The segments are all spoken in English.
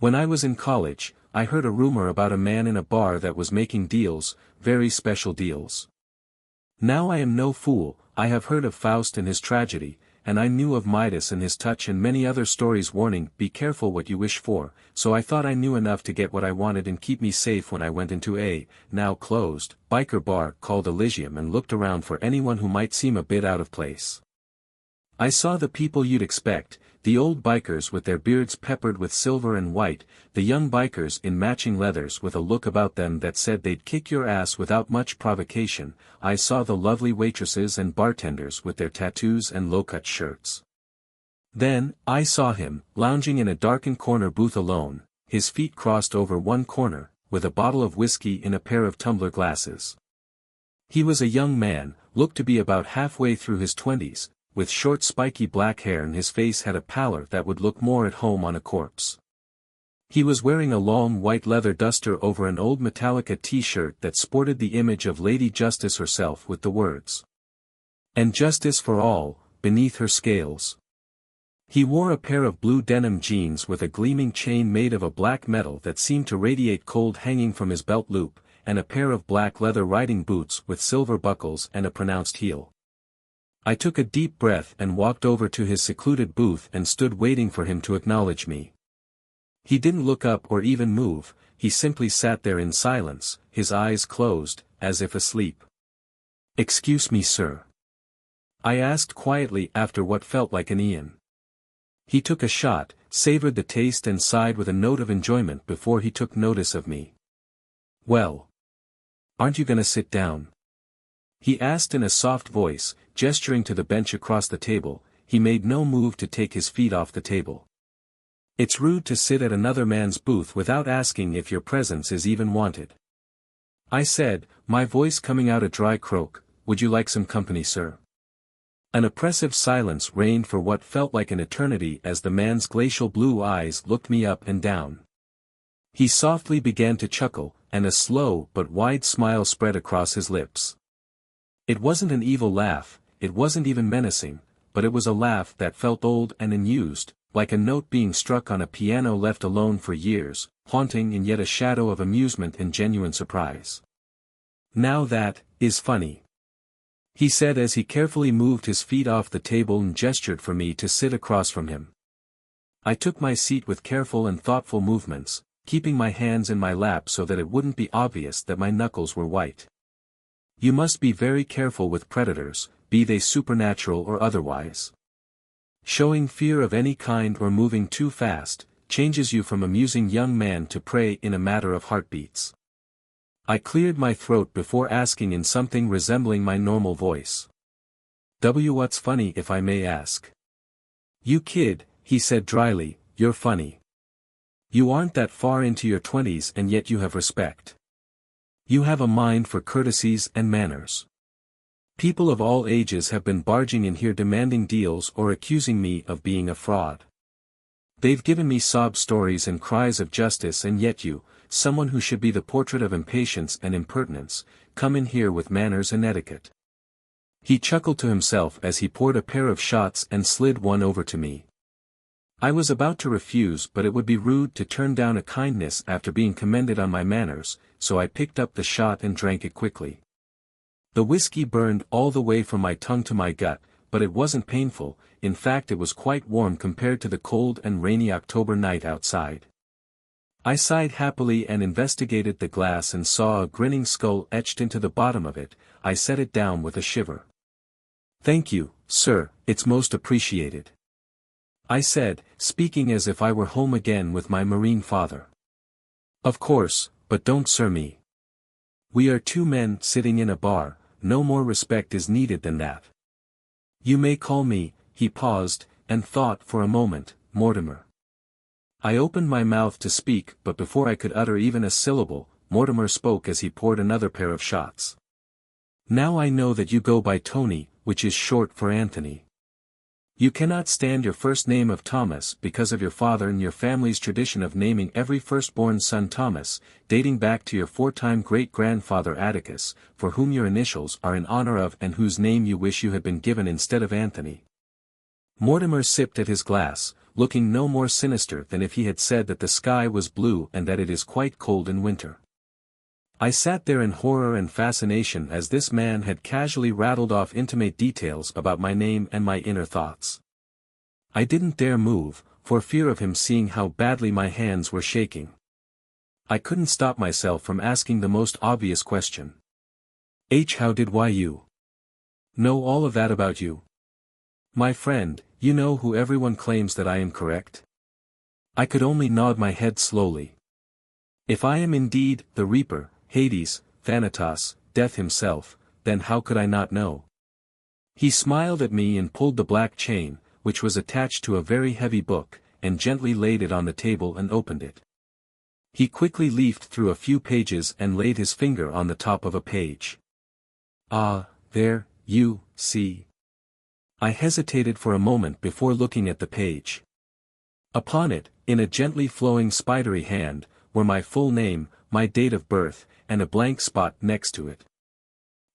When I was in college, I heard a rumor about a man in a bar that was making deals, very special deals. Now I am no fool, I have heard of Faust and his tragedy, and I knew of Midas and his touch and many other stories warning, be careful what you wish for, so I thought I knew enough to get what I wanted and keep me safe when I went into a, now closed, biker bar called Elysium and looked around for anyone who might seem a bit out of place. I saw the people you'd expect, the old bikers with their beards peppered with silver and white, the young bikers in matching leathers with a look about them that said they'd kick your ass without much provocation. I saw the lovely waitresses and bartenders with their tattoos and low-cut shirts. Then, I saw him, lounging in a darkened corner booth alone, his feet crossed over one corner, with a bottle of whiskey in a pair of tumbler glasses. He was a young man, looked to be about halfway through his 20s, with short spiky black hair, and his face had a pallor that would look more at home on a corpse. He was wearing a long white leather duster over an old Metallica t-shirt that sported the image of Lady Justice herself with the words, "And justice for all," beneath her scales. He wore a pair of blue denim jeans with a gleaming chain made of a black metal that seemed to radiate cold hanging from his belt loop, and a pair of black leather riding boots with silver buckles and a pronounced heel. I took a deep breath and walked over to his secluded booth and stood waiting for him to acknowledge me. He didn't look up or even move, he simply sat there in silence, his eyes closed, as if asleep. "Excuse me, sir," I asked quietly after what felt like an aeon. He took a shot, savored the taste and sighed with a note of enjoyment before he took notice of me. "Well, aren't you gonna sit down?" he asked in a soft voice, gesturing to the bench across the table. He made no move to take his feet off the table. "It's rude to sit at another man's booth without asking if your presence is even wanted," I said, my voice coming out a dry croak. "Would you like some company, sir?" An oppressive silence reigned for what felt like an eternity as the man's glacial blue eyes looked me up and down. He softly began to chuckle, and a slow but wide smile spread across his lips. It wasn't an evil laugh, it wasn't even menacing, but it was a laugh that felt old and unused, like a note being struck on a piano left alone for years, haunting in yet a shadow of amusement and genuine surprise. "Now that is funny," he said as he carefully moved his feet off the table and gestured for me to sit across from him. I took my seat with careful and thoughtful movements, keeping my hands in my lap so that it wouldn't be obvious that my knuckles were white. "You must be very careful with predators, be they supernatural or otherwise. Showing fear of any kind or moving too fast, changes you from amusing young man to prey in a matter of heartbeats." I cleared my throat before asking in something resembling my normal voice. "What's funny, if I may ask?" "You kid," he said dryly, "you're funny. You aren't that far into your 20s and yet you have respect. You have a mind for courtesies and manners. People of all ages have been barging in here demanding deals or accusing me of being a fraud. They've given me sob stories and cries of justice, and yet you, someone who should be the portrait of impatience and impertinence, come in here with manners and etiquette." He chuckled to himself as he poured a pair of shots and slid one over to me. I was about to refuse, but it would be rude to turn down a kindness after being commended on my manners, so I picked up the shot and drank it quickly. The whiskey burned all the way from my tongue to my gut, but it wasn't painful. In fact, it was quite warm compared to the cold and rainy October night outside. I sighed happily and investigated the glass and saw a grinning skull etched into the bottom of it. I set it down with a shiver. "Thank you, sir, it's most appreciated," I said, speaking as if I were home again with my Marine father. "Of course, but don't sir me. We are two men sitting in a bar, no more respect is needed than that. You may call me," he paused, and thought for a moment, "Mortimer." I opened my mouth to speak, but before I could utter even a syllable, Mortimer spoke as he poured another pair of shots. "Now I know that you go by Tony, which is short for Anthony. You cannot stand your first name of Thomas because of your father and your family's tradition of naming every firstborn son Thomas, dating back to your 4-time great-grandfather Atticus, for whom your initials are in honor of and whose name you wish you had been given instead of Anthony." Mortimer sipped at his glass, looking no more sinister than if he had said that the sky was blue and that it is quite cold in winter. I sat there in horror and fascination as this man had casually rattled off intimate details about my name and my inner thoughts. I didn't dare move, for fear of him seeing how badly my hands were shaking. I couldn't stop myself from asking the most obvious question. How did you know all of that about you? My friend, you know who everyone claims that I am correct? I could only nod my head slowly. If I am indeed the Reaper, Hades, Thanatos, Death himself, then how could I not know? He smiled at me and pulled the black chain, which was attached to a very heavy book, and gently laid it on the table and opened it. He quickly leafed through a few pages and laid his finger on the top of a page. Ah, there, you see. I hesitated for a moment before looking at the page. Upon it, in a gently flowing spidery hand, were my full name, my date of birth, and a blank spot next to it.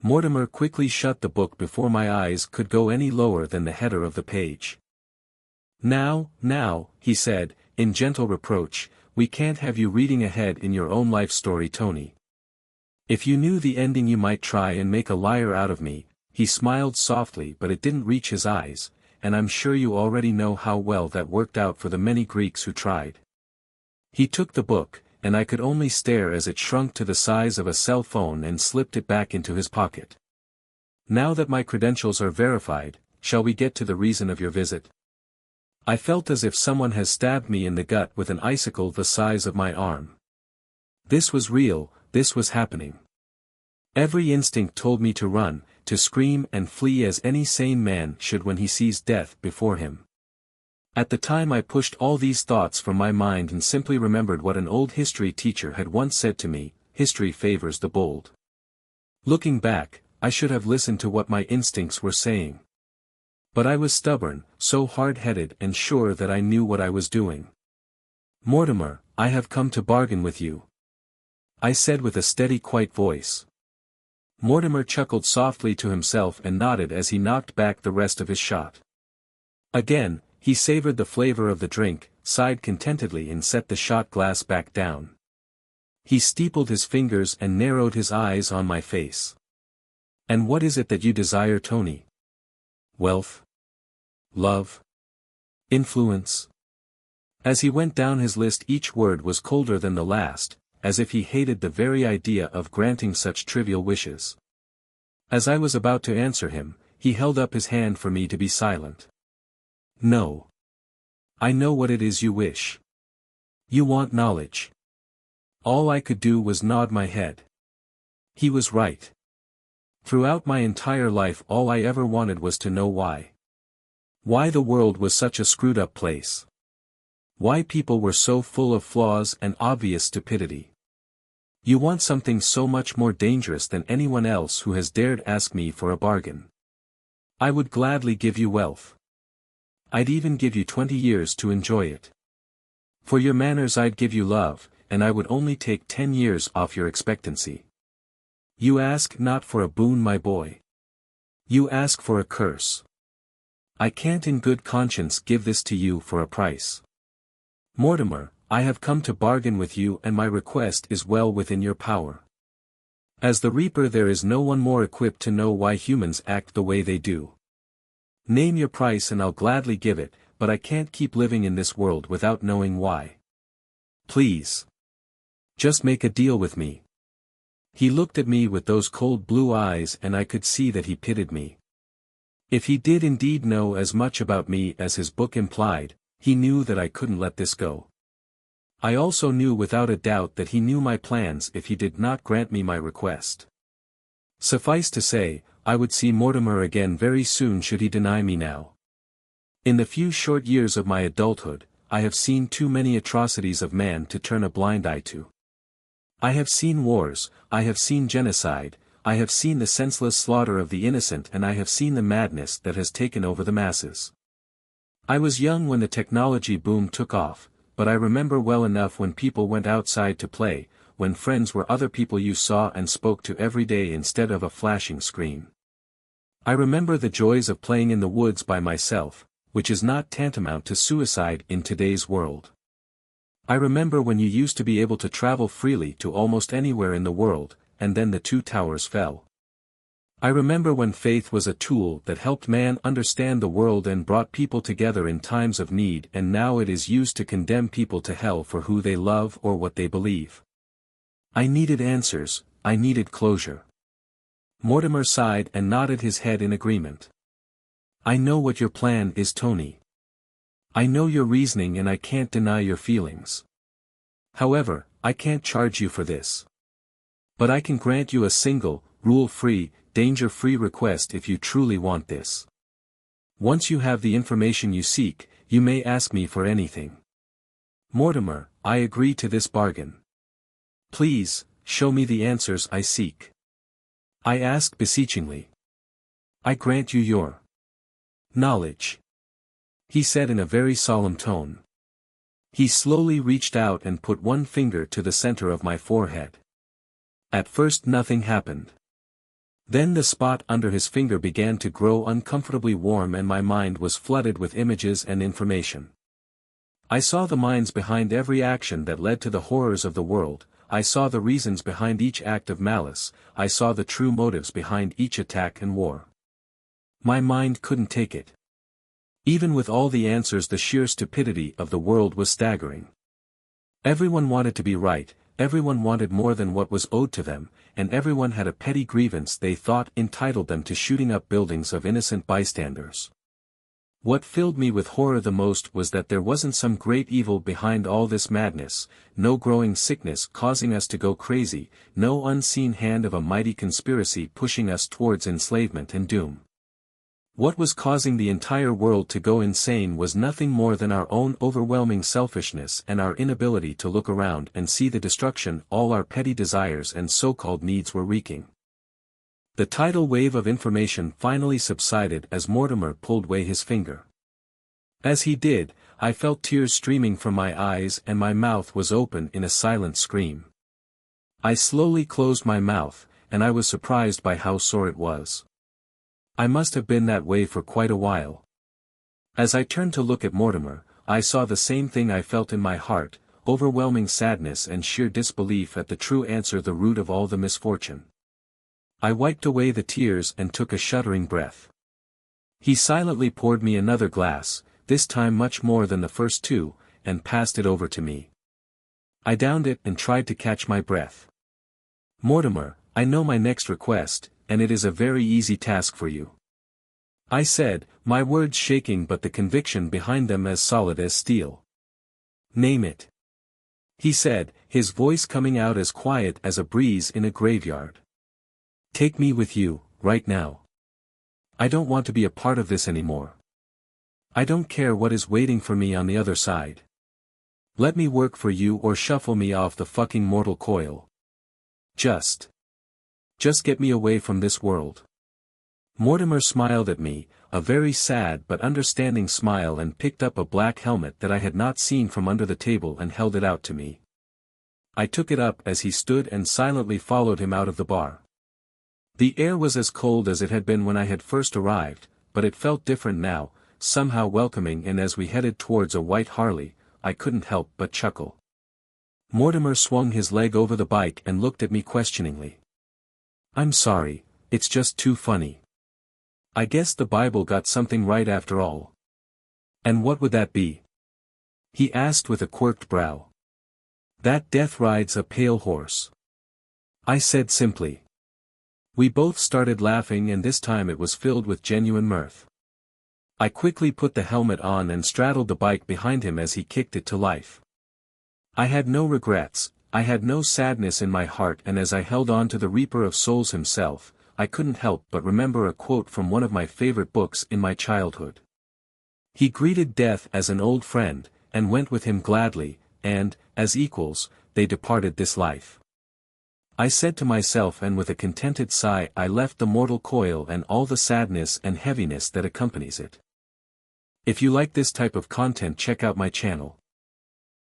Mortimer quickly shut the book before my eyes could go any lower than the header of the page. Now, he said, in gentle reproach, we can't have you reading ahead in your own life story, Tony. If you knew the ending you might try and make a liar out of me. He smiled softly, but it didn't reach his eyes, and I'm sure you already know how well that worked out for the many Greeks who tried. He took the book, and I could only stare as it shrunk to the size of a cell phone and slipped it back into his pocket. Now that my credentials are verified, shall we get to the reason of your visit? I felt as if someone has stabbed me in the gut with an icicle the size of my arm. This was real, this was happening. Every instinct told me to run, to scream and flee as any sane man should when he sees death before him. At the time I pushed all these thoughts from my mind and simply remembered what an old history teacher had once said to me, history favors the bold. Looking back, I should have listened to what my instincts were saying. But I was stubborn, so hard-headed and sure that I knew what I was doing. Mortimer, I have come to bargain with you, I said with a steady, quiet voice. Mortimer chuckled softly to himself and nodded as he knocked back the rest of his shot. Again, he savored the flavor of the drink, sighed contentedly and set the shot glass back down. He steepled his fingers and narrowed his eyes on my face. And what is it that you desire, Tony? Wealth? Love? Influence? As he went down his list, each word was colder than the last, as if he hated the very idea of granting such trivial wishes. As I was about to answer him, he held up his hand for me to be silent. No. I know what it is you wish. You want knowledge. All I could do was nod my head. He was right. Throughout my entire life all I ever wanted was to know why. Why the world was such a screwed-up place. Why people were so full of flaws and obvious stupidity. You want something so much more dangerous than anyone else who has dared ask me for a bargain. I would gladly give you wealth. I'd even give you 20 years to enjoy it. For your manners I'd give you love, and I would only take 10 years off your expectancy. You ask not for a boon, my boy. You ask for a curse. I can't in good conscience give this to you for a price. Mortimer, I have come to bargain with you and my request is well within your power. As the Reaper there is no one more equipped to know why humans act the way they do. Name your price and I'll gladly give it, but I can't keep living in this world without knowing why. Please. Just make a deal with me. He looked at me with those cold blue eyes and I could see that he pitied me. If he did indeed know as much about me as his book implied, he knew that I couldn't let this go. I also knew without a doubt that he knew my plans if he did not grant me my request. Suffice to say, I would see Mortimer again very soon should he deny me now. In the few short years of my adulthood, I have seen too many atrocities of man to turn a blind eye to. I have seen wars, I have seen genocide, I have seen the senseless slaughter of the innocent and I have seen the madness that has taken over the masses. I was young when the technology boom took off, but I remember well enough when people went outside to play, when friends were other people you saw and spoke to every day instead of a flashing screen. I remember the joys of playing in the woods by myself, which is not tantamount to suicide in today's world. I remember when you used to be able to travel freely to almost anywhere in the world, and then the two towers fell. I remember when faith was a tool that helped man understand the world and brought people together in times of need, and now it is used to condemn people to hell for who they love or what they believe. I needed answers, I needed closure. Mortimer sighed and nodded his head in agreement. I know what your plan is, Tony. I know your reasoning and I can't deny your feelings. However, I can't charge you for this. But I can grant you a single, rule-free, danger-free request if you truly want this. Once you have the information you seek, you may ask me for anything. Mortimer, I agree to this bargain. Please, show me the answers I seek. I asked beseechingly. I grant you your knowledge, he said in a very solemn tone. He slowly reached out and put one finger to the center of my forehead. At first nothing happened. Then the spot under his finger began to grow uncomfortably warm and my mind was flooded with images and information. I saw the minds behind every action that led to the horrors of the world, I saw the reasons behind each act of malice, I saw the true motives behind each attack and war. My mind couldn't take it. Even with all the answers, the sheer stupidity of the world was staggering. Everyone wanted to be right, everyone wanted more than what was owed to them, and everyone had a petty grievance they thought entitled them to shooting up buildings of innocent bystanders. What filled me with horror the most was that there wasn't some great evil behind all this madness, no growing sickness causing us to go crazy, no unseen hand of a mighty conspiracy pushing us towards enslavement and doom. What was causing the entire world to go insane was nothing more than our own overwhelming selfishness and our inability to look around and see the destruction all our petty desires and so-called needs were wreaking. The tidal wave of information finally subsided as Mortimer pulled away his finger. As he did, I felt tears streaming from my eyes and my mouth was open in a silent scream. I slowly closed my mouth, and I was surprised by how sore it was. I must have been that way for quite a while. As I turned to look at Mortimer, I saw the same thing I felt in my heart, overwhelming sadness and sheer disbelief at the true answer, the root of all the misfortune. I wiped away the tears and took a shuddering breath. He silently poured me another glass, this time much more than the first two, and passed it over to me. I downed it and tried to catch my breath. Mortimer, I know my next request, and it is a very easy task for you. I said, my words shaking but the conviction behind them as solid as steel. Name it. He said, his voice coming out as quiet as a breeze in a graveyard. Take me with you, right now. I don't want to be a part of this anymore. I don't care what is waiting for me on the other side. Let me work for you or shuffle me off the fucking mortal coil. Just get me away from this world. Mortimer smiled at me, a very sad but understanding smile, and picked up a black helmet that I had not seen from under the table and held it out to me. I took it up as he stood and silently followed him out of the bar. The air was as cold as it had been when I had first arrived, but it felt different now, somehow welcoming, and as we headed towards a white Harley, I couldn't help but chuckle. Mortimer swung his leg over the bike and looked at me questioningly. I'm sorry, it's just too funny. I guess the Bible got something right after all. And what would that be? He asked with a quirked brow. That death rides a pale horse. I said simply. We both started laughing, and this time it was filled with genuine mirth. I quickly put the helmet on and straddled the bike behind him as he kicked it to life. I had no regrets, I had no sadness in my heart, and as I held on to the Reaper of Souls himself, I couldn't help but remember a quote from one of my favorite books in my childhood. He greeted death as an old friend, and went with him gladly, and, as equals, they departed this life. I said to myself, and with a contented sigh I left the mortal coil and all the sadness and heaviness that accompanies it. If you like this type of content, check out my channel.